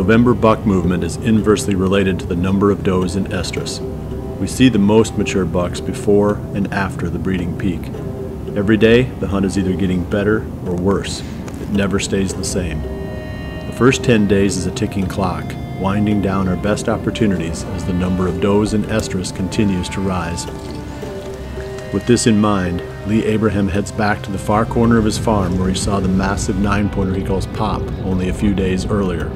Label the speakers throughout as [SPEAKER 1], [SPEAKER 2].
[SPEAKER 1] November buck movement is inversely related to the number of does in estrus. We see the most mature bucks before and after the breeding peak. Every day, the hunt is either getting better or worse. It never stays the same. The first 10 days is a ticking clock, winding down our best opportunities as the number of does in estrus continues to rise. With this in mind, Lee Abraham heads back to the far corner of his farm where he saw the massive 9-pointer he calls Pop only a few days earlier.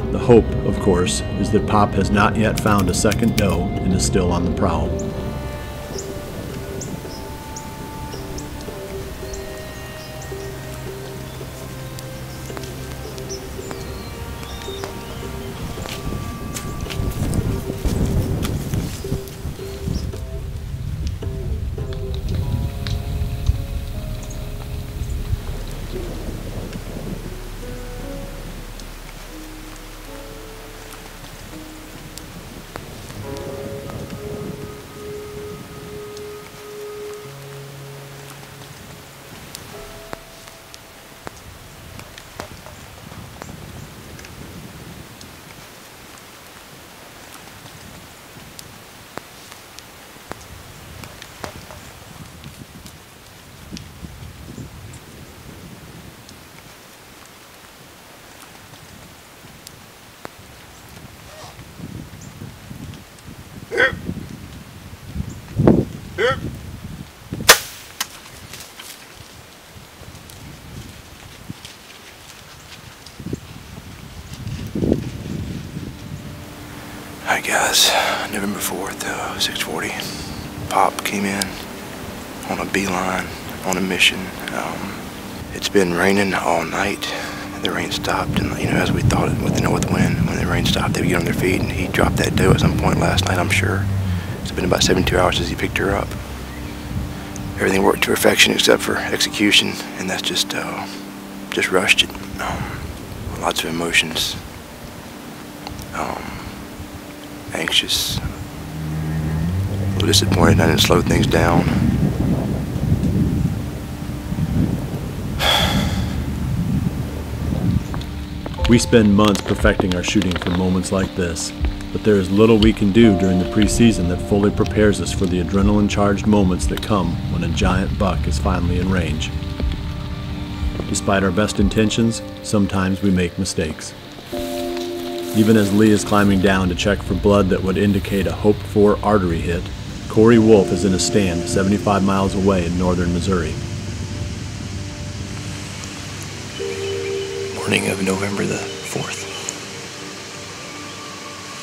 [SPEAKER 1] The hope, of course, is that Pop has not yet found a second doe and is still on the prowl.
[SPEAKER 2] Alright guys, November 4th, 6:40. Pop came in on a beeline, on a mission. It's been raining all night. The rain stopped, and as we thought, with the north wind, when the rain stopped, they would get on their feet, and he dropped that doe at some point last night, I'm sure. It's been about 72 hours since he picked her up. Everything worked to perfection except for execution, and that's just rushed it. Lots of emotions. Anxious, a little disappointed I didn't slow things down.
[SPEAKER 1] We spend months perfecting our shooting for moments like this, but there is little we can do during the preseason that fully prepares us for the adrenaline-charged moments that come when a giant buck is finally in range. Despite our best intentions, sometimes we make mistakes. Even as Lee is climbing down to check for blood that would indicate a hoped-for artery hit, Korey Wolfe is in a stand 75 miles away in northern Missouri.
[SPEAKER 3] Morning of November the 4th.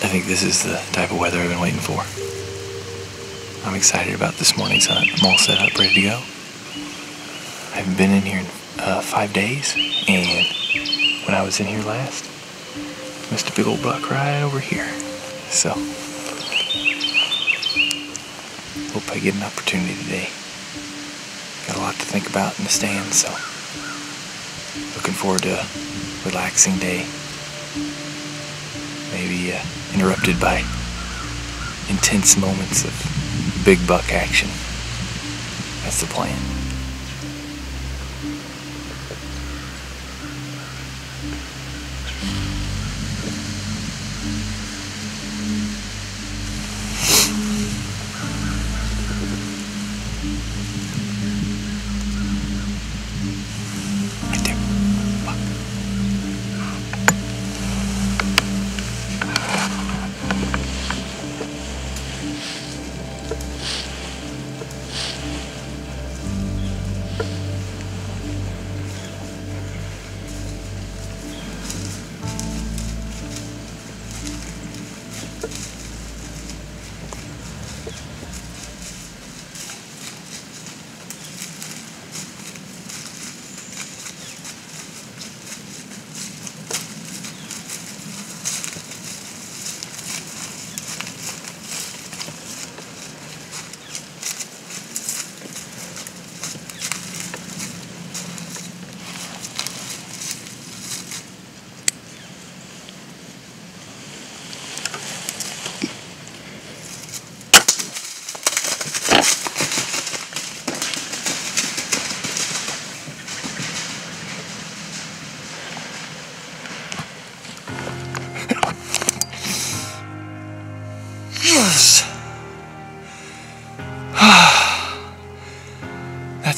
[SPEAKER 3] I think this is the type of weather I've been waiting for. I'm excited about this morning's hunt. I'm all set up, ready to go. I haven't been in here in 5 days, and when I was in here last, missed a big old buck right over here. So, hope I get an opportunity today. Got a lot to think about in the stand, so looking forward to a relaxing day. Maybe interrupted by intense moments of big buck action. That's the plan.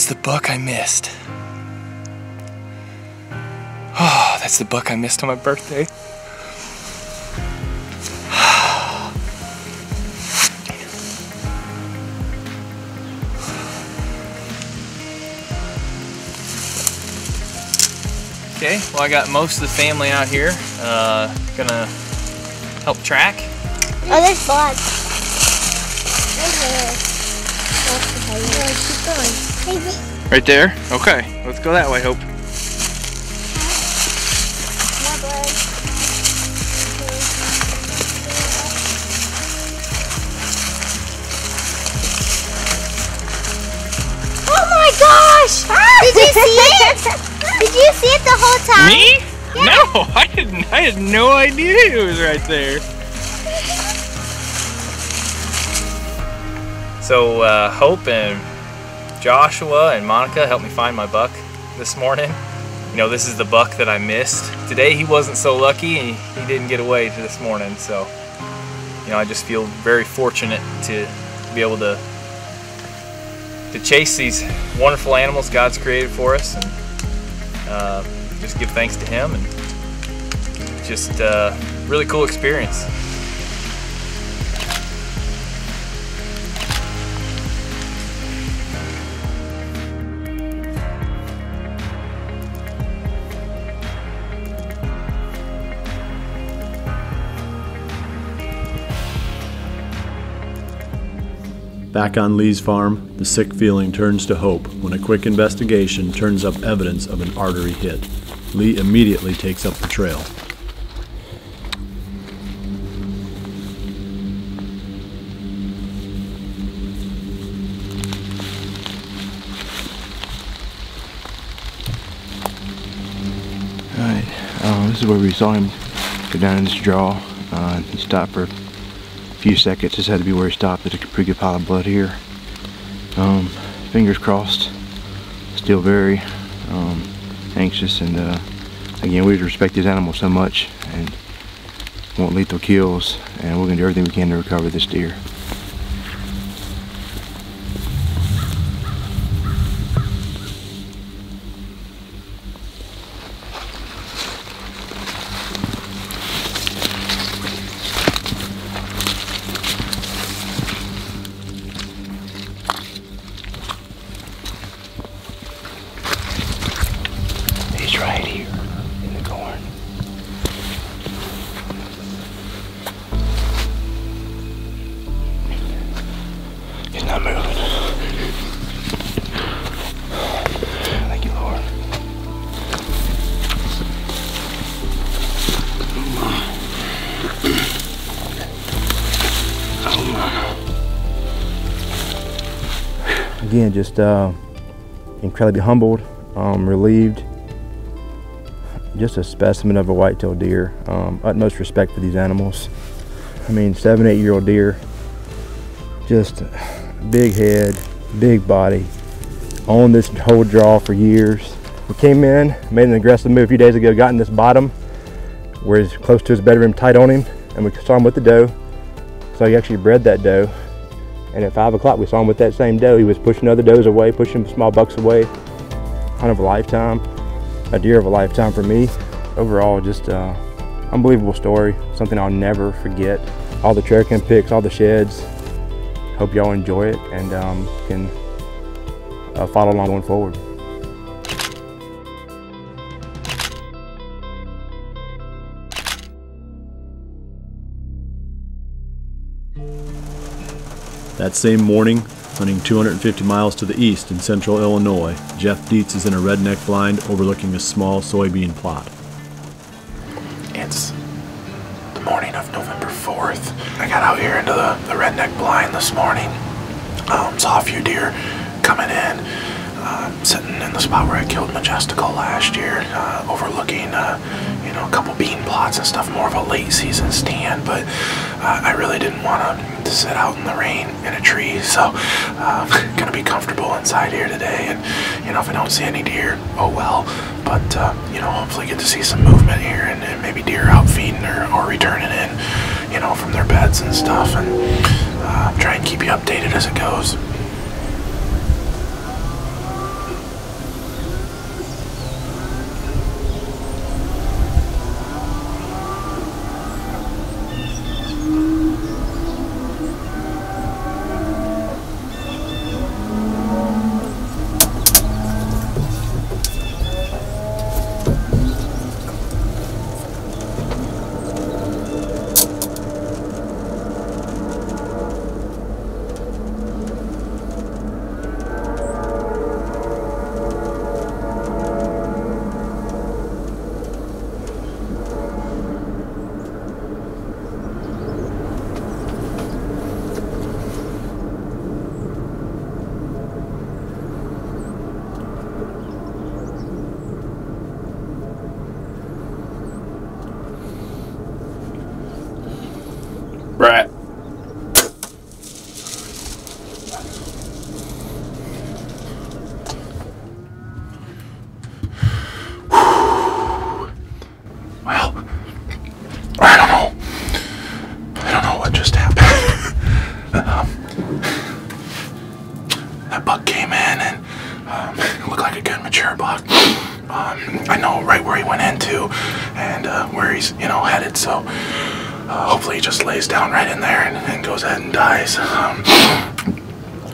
[SPEAKER 3] the buck I missed. Oh, that's the buck I missed on my birthday. Okay, well I got most of the family out here. Gonna help track.
[SPEAKER 4] Oh, there's blood.
[SPEAKER 3] Right there? Okay, let's go that way, Hope.
[SPEAKER 4] More blood. Oh my gosh! Did you see it? Did you see it the whole time?
[SPEAKER 3] Me?
[SPEAKER 4] Yeah.
[SPEAKER 3] No, I didn't. I had no idea it was right there. So Hope and Joshua and Monica helped me find my buck this morning. You know, this is the buck that I missed. Today he wasn't so lucky and he didn't get away this morning. So, you know, I just feel very fortunate to be able to chase these wonderful animals God's created for us, and just give thanks to Him, and just really cool experience.
[SPEAKER 1] Back on Lee's farm, the sick feeling turns to hope when a quick investigation turns up evidence of an artery hit. Lee immediately takes up the trail.
[SPEAKER 2] Alright, this is where we saw him go down in this draw. He stopped for a few seconds. This had to be where he stopped. There's a pretty good pile of blood here. Fingers crossed. Still very anxious, and again, we respect these animals so much and want lethal kills, and we're going to do everything we can to recover this deer. He's right here in the corn. He's not moving. Thank you, Lord. Again, just incredibly humbled, relieved. Just a specimen of a whitetail deer. Utmost respect for these animals. I mean, 7-8-year-old deer. Just big head, big body. On this whole draw for years. We came in, made an aggressive move a few days ago, got in this bottom where he's close to his bedroom, tight on him, and we saw him with the doe. So he actually bred that doe. And at 5 o'clock, we saw him with that same doe. He was pushing other does away, pushing small bucks away. Hunt of a lifetime. A deer of a lifetime for me. Overall, just unbelievable story. Something I'll never forget. All the trail cam pics, all the sheds. Hope y'all enjoy it and can follow along going forward.
[SPEAKER 1] That same morning, hunting 250 miles to the east in central Illinois, Jeff Deets is in a redneck blind overlooking a small soybean plot.
[SPEAKER 5] It's the morning of November 4th. I got out here into the redneck blind this morning. Saw a few deer coming in, sitting in the spot where I killed Majestical last year, overlooking you know, a couple bean plots and stuff, more of a late season stand, but I really didn't want to sit out in the rain in a tree, so I'm gonna be comfortable inside here today, and you know, if I don't see any deer, oh well, but you know, hopefully get to see some movement here, and maybe deer out feeding or returning in, you know, from their beds and stuff, and try and keep you updated as it goes. Brat. Well, I don't know what just happened. That buck came in and it looked like a good mature buck. I know right where he went into and where he's, you know, headed, so hopefully he just lays down right in there and goes ahead and dies. So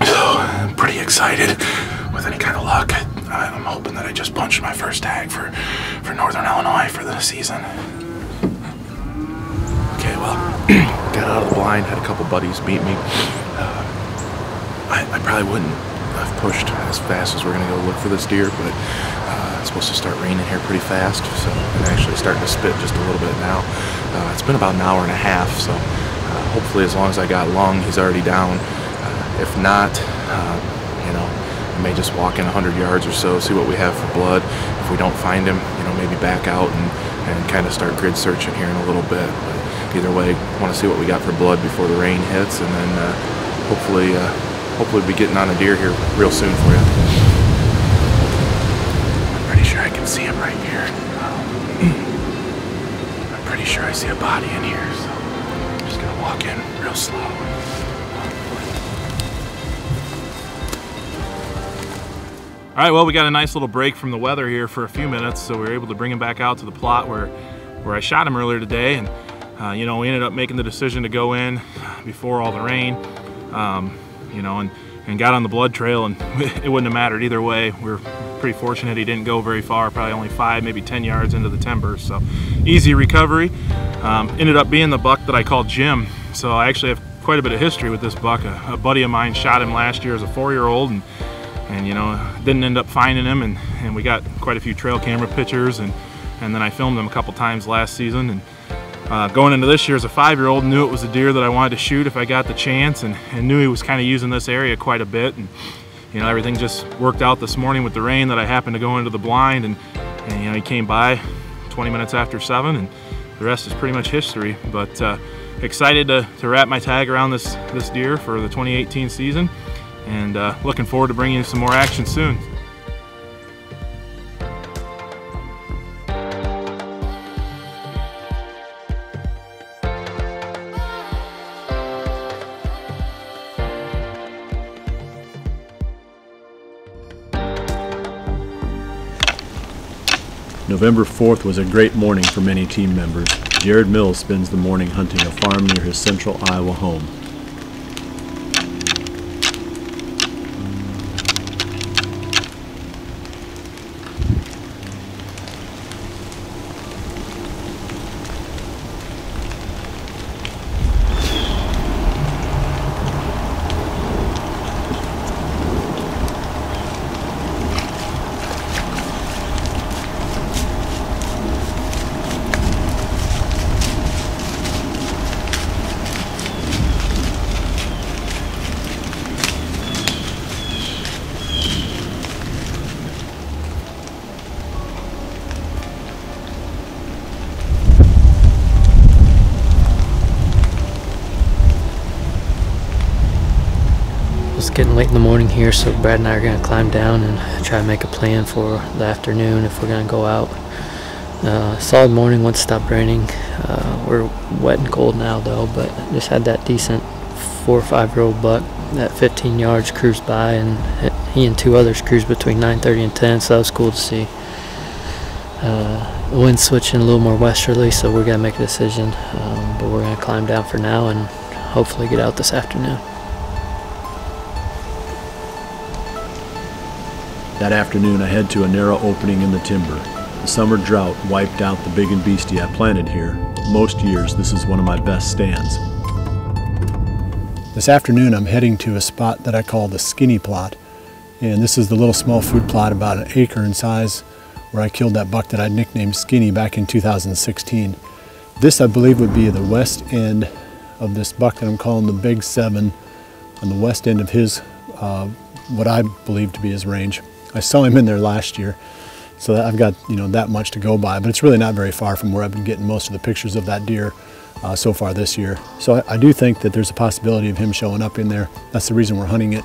[SPEAKER 5] I'm pretty excited with any kind of luck. I'm hoping that I just punched my first tag for Northern Illinois for the season. Okay, well, got out of the blind, had a couple buddies meet me. I probably wouldn't have pushed as fast as we're gonna go look for this deer, but it's supposed to start raining here pretty fast, so I'm actually starting to spit just a little bit now. It's been about an hour and a half, so hopefully as long as I got lung, he's already down. If not, you know, I may just walk in 100 yards or so, see what we have for blood. If we don't find him, you know, maybe back out and kind of start grid searching here in a little bit. But either way, I want to see what we got for blood before the rain hits, and then hopefully be getting on a deer here real soon for you. I'm pretty sure I can see him right here. I'm pretty sure I see a body in here, so I'm just gonna walk in real slow.
[SPEAKER 6] All right, well, we got a nice little break from the weather here for a few minutes, so we were able to bring him back out to the plot where I shot him earlier today, and you know, we ended up making the decision to go in before all the rain, you know, and got on the blood trail, and it wouldn't have mattered either way. We're pretty fortunate he didn't go very far, probably only 5, maybe 10 yards into the timber, so easy recovery. Ended up being the buck that I called Jim, so I actually have quite a bit of history with this buck. A buddy of mine shot him last year as a 4-year-old, and you know, didn't end up finding him, and we got quite a few trail camera pictures, and then I filmed him a couple times last season. And going into this year as a 5-year-old, knew it was a deer that I wanted to shoot if I got the chance, and knew he was kind of using this area quite a bit. And you know, everything just worked out this morning with the rain that I happened to go into the blind, and you know, he came by 20 minutes after 7, and the rest is pretty much history. But excited to wrap my tag around this deer for the 2018 season, and looking forward to bringing you some more action soon.
[SPEAKER 1] November 4th was a great morning for many team members. Jared Mills spends the morning hunting a farm near his central Iowa home.
[SPEAKER 7] It's getting late in the morning here, so Brad and I are going to climb down and try to make a plan for the afternoon if we're going to go out. Solid morning once it stopped raining. We're wet and cold now though, but just had that decent 4 or 5-year-old buck at 15 yards cruised by, and he and 2 others cruised between 9:30 and 10, so that was cool to see. The wind's switching a little more westerly, so we're going to make a decision, but we're going to climb down for now and hopefully get out this afternoon.
[SPEAKER 1] That afternoon I head to a narrow opening in the timber. The summer drought wiped out the big and beastie I planted here. Most years this is one of my best stands. This afternoon I'm heading to a spot that I call the Skinny Plot. And this is the little small food plot about 1 acre in size where I killed that buck that I nicknamed Skinny back in 2016. This I believe would be the west end of this buck that I'm calling the Big 7, on the west end of his, what I believe to be his range. I saw him in there last year, so I've got, you know, that much to go by, but it's really not very far from where I've been getting most of the pictures of that deer so far this year. So I do think that there's a possibility of him showing up in there. That's the reason we're hunting it.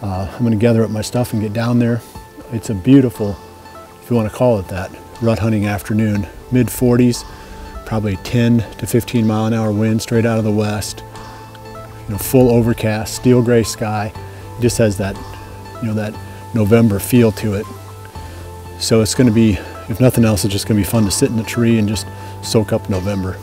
[SPEAKER 1] I'm going to gather up my stuff and get down there. It's a beautiful, if you want to call it that, rut hunting afternoon. Mid 40s, probably 10 to 15 mile an hour wind straight out of the west. You know, full overcast, steel gray sky. It just has that, you know, that November feel to it. So it's going to be, if nothing else, it's just going to be fun to sit in the tree and just soak up November.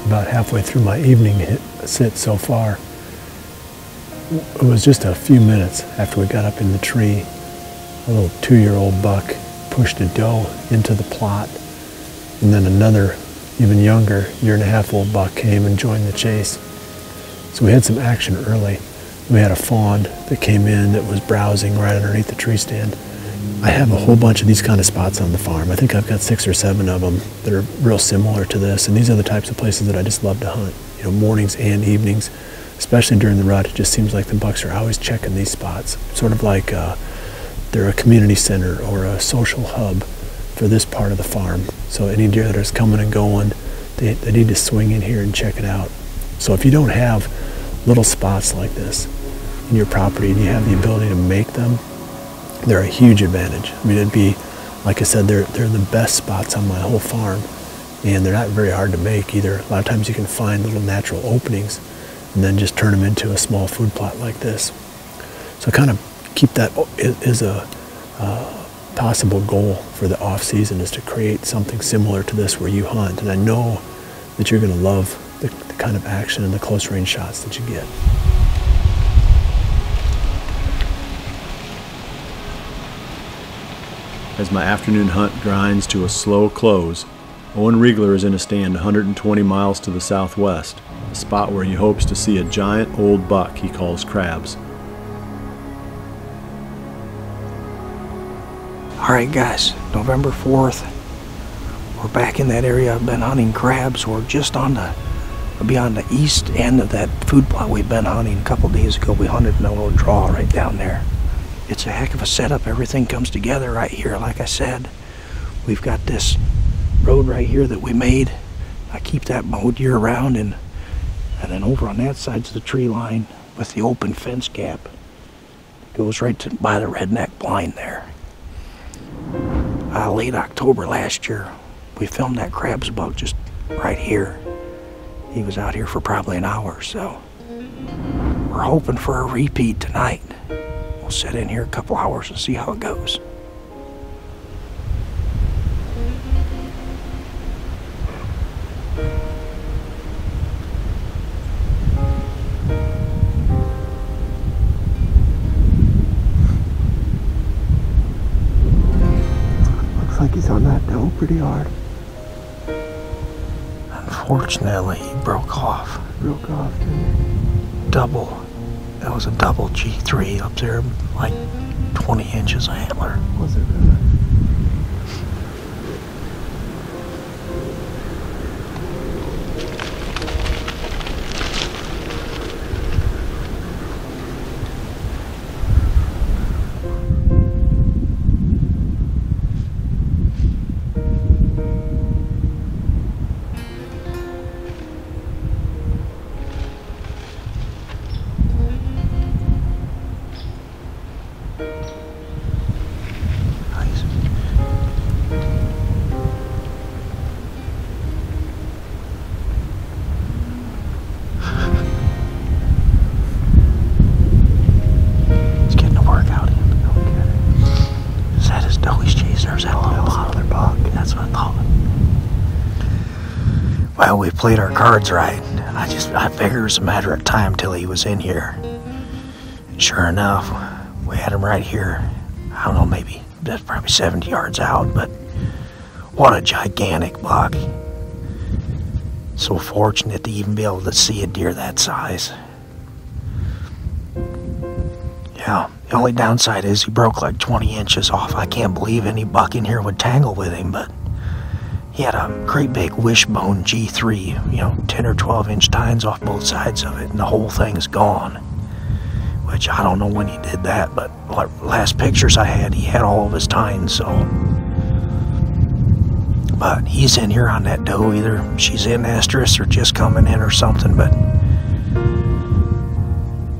[SPEAKER 1] About halfway through my evening sit so far. It was just a few minutes after we got up in the tree. A little 2-year-old buck pushed a doe into the plot, and then another, even younger, 1.5-year-old buck came and joined the chase. So we had some action early. We had a fawn that came in that was browsing right underneath the tree stand. I have a whole bunch of these kind of spots on the farm. I think I've got 6 or 7 of them that are real similar to this, and these are the types of places that I just love to hunt. You know, mornings and evenings, especially during the rut. It just seems like the bucks are always checking these spots, sort of like they're a community center or a social hub for this part of the farm. So any deer that is coming and going, they need to swing in here and check it out. So if you don't have little spots like this in your property and you have the ability to make them, they're a huge advantage. I mean, it'd be, like I said, they're the best spots on my whole farm, and they're not very hard to make either. A lot of times you can find little natural openings and then just turn them into a small food plot like this. So kind of keep that as a possible goal for the off season, is to create something similar to this where you hunt. And I know that you're going to love the kind of action and the close range shots that you get. As my afternoon hunt grinds to a slow close, Owen Reigler is in a stand 120 miles to the southwest, a spot where he hopes to see a giant old buck he calls crabs.
[SPEAKER 8] Alright guys, November 4th, we're back in that area. I've been hunting crabs. We're just on the east end of that food plot we've been hunting a couple days ago. We hunted in a little draw right down there. It's a heck of a setup. Everything comes together right here. Like I said, we've got this road right here that we made. I keep that mowed year round, and then over on that side's the tree line with the open fence gap. It goes right by the redneck blind there. Late October last year, we filmed that crabs buck just right here. He was out here for probably an hour or so. We're hoping for a repeat tonight. We'll sit in here a couple hours and see how it goes. Looks like he's on that doe pretty hard. Unfortunately, he broke off. Broke off, didn't he? Double. That was a double G3 up there, like 20 inches of antler. Was it really? we played our cards right. I figured it was a matter of time till he was in here. And sure enough, we had him right here. I don't know, maybe that's probably 70 yards out, but what a gigantic buck. So fortunate to even be able to see a deer that size. Yeah, the only downside is he broke like 20 inches off. I can't believe any buck in here would tangle with him, but he had a great big wishbone G3, you know, 10 or 12 inch tines off both sides of it, and the whole thing's gone. Which I don't know when he did that, but last pictures I had, he had all of his tines, so. But he's in here on that doe, either she's in estrus or just coming in or something, but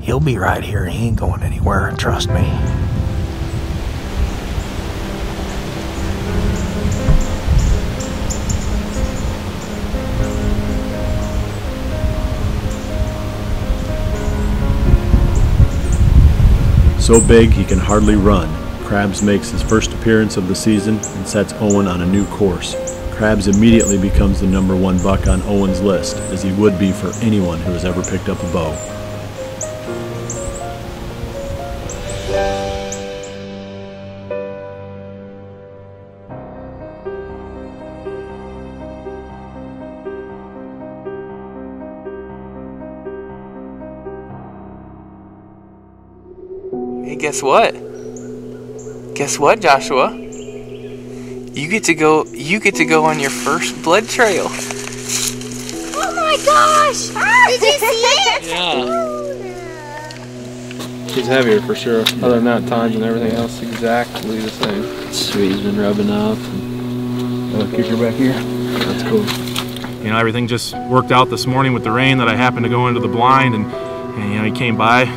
[SPEAKER 8] he'll be right here. He ain't going anywhere, trust me.
[SPEAKER 1] So big he can hardly run, Krabs makes his first appearance of the season and sets Owen on a new course. Krabs immediately becomes the #1 buck on Owen's list, as he would be for anyone who has ever picked up a bow.
[SPEAKER 3] Hey, guess what? Guess what, Joshua? You get to go on your first blood trail.
[SPEAKER 4] Oh my gosh! Did you see it?
[SPEAKER 9] Yeah. She's heavier for sure. Other than that, tines and everything else exactly the same. Sweet, he's been rubbing up. Kicker back here. That's cool.
[SPEAKER 6] You know, everything just worked out this morning with the rain that I happened to go into the blind, and you know, he came by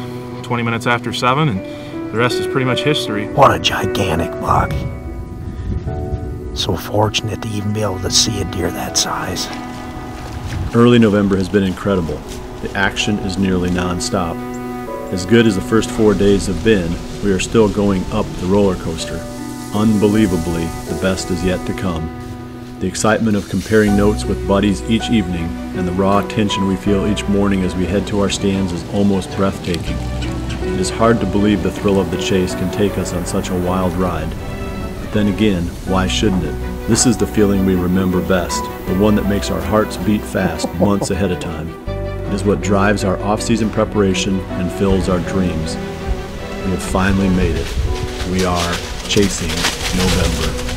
[SPEAKER 6] 20 minutes after 7, and the rest is pretty much history.
[SPEAKER 8] What a gigantic buck. So fortunate to even be able to see a deer that size.
[SPEAKER 1] Early November has been incredible. The action is nearly non-stop. As good as the first 4 days have been, we are still going up the roller coaster. Unbelievably, the best is yet to come. The excitement of comparing notes with buddies each evening and the raw tension we feel each morning as we head to our stands is almost breathtaking. It is hard to believe the thrill of the chase can take us on such a wild ride. But then again, why shouldn't it? This is the feeling we remember best, the one that makes our hearts beat fast months ahead of time. It is what drives our off-season preparation and fills our dreams. We have finally made it. We are chasing November.